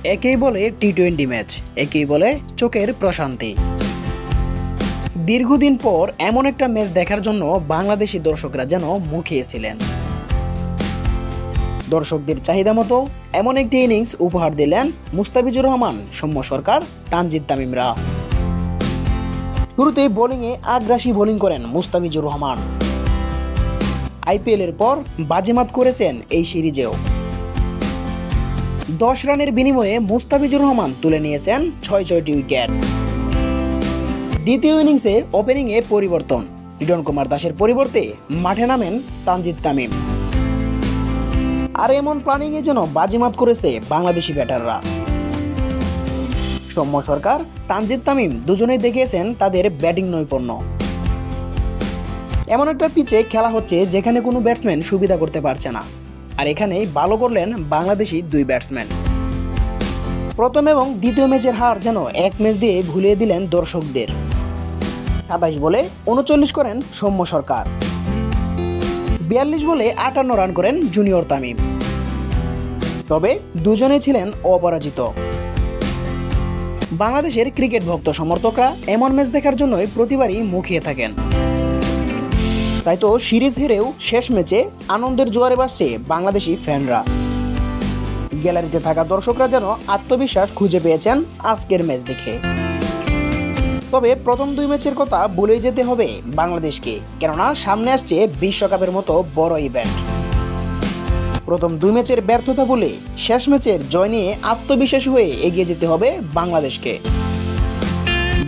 একেই বলে টি-20 ম্যাচ, একেই বলে চোখের প্রশান্তি। দীর্ঘদিন পর এমন একটা ম্যাচ দেখার জন্য বাংলাদেশি দর্শকরা যেন মুখিয়েছিলেন। দর্শকদের চাহিদা মতো এমন একটি ইনিংস উপহার দিলেন মুস্তাফিজুর রহমান, সৌম্য সরকার, তানজিদ তামিমরা। শুরুতেই বোলিংয়ে আগ্রাসী বোলিং করেন মুস্তাফিজুর রহমান। আইপিএলের পর বাজিমাত করেছেন এই সিরিজেও। 10 রানের বিনিময়ে মুস্তাফিজুর রহমান তুলে নিয়েছেন 6টি উইকেট। দ্বিতীয় ইনিংসে ওপেনিংয়ে পরিবর্তন, লিটন কুমার দাসের পরিবর্তে মাঠে নামেন তানজিদ তামিম। আর এমন প্ল্যানিংয়ে যেন বাজিমাত করেছে বাংলাদেশি ব্যাটাররা। সৌম্য সরকার, তানজিদ তামিম দুজনেই দেখিয়েছেন তাদের ব্যাটিং নৈপুণ্য। এমন একটা পিচে খেলা হচ্ছে যেখানে কোনো ব্যাটসম্যান সুবিধা করতে পারছে না, আর এখানেই ভালো করলেন বাংলাদেশি দুই ব্যাটসম্যান। প্রথম এবং দ্বিতীয় ম্যাচের হার যেন এক ম্যাচ দিয়ে ভুলিয়ে দিলেন দর্শকদের। 27 বলে 39 করেন সৌম্য সরকার, 42 বলে 58 রান করেন জুনিয়র তামিম। তবে দুজনেই ছিলেন অপরাজিত। বাংলাদেশের ক্রিকেট ভক্ত সমর্থকরা এমন ম্যাচ দেখার জন্যই প্রতিবারই মুখিয়ে থাকেন। তাই তো সিরিজ হেরেও শেষ ম্যাচে আনন্দের জোয়ারে ভাসছে বাংলাদেশি ফ্যানরা। গ্যালারিতে থাকা দর্শকরা যেন আত্মবিশ্বাস খুঁজে পেয়েছেন আজকের ম্যাচ দেখে। তবে প্রথম 2 ম্যাচের কথা ভুলেই যেতে হবে বাংলাদেশকে, কেননা সামনে আসছে বিশ্বকাপের মতো বড় ইভেন্ট। প্রথম 2 ম্যাচের ব্যর্থতা বলে শেষ ম্যাচের জয় নিয়ে আত্মবিশ্বাসী হয়ে এগিয়ে যেতে হবে বাংলাদেশকে।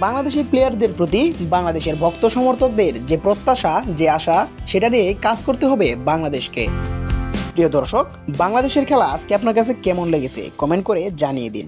বাংলাদেশি প্লেয়ারদের প্রতি বাংলাদেশের ভক্ত সমর্থকদের যে প্রত্যাশা, যে আশা, সেটা নিয়ে কাজ করতে হবে বাংলাদেশকে। প্রিয় দর্শক, বাংলাদেশের খেলা আজকে আপনার কাছে কেমন লেগেছে কমেন্ট করে জানিয়ে দিন।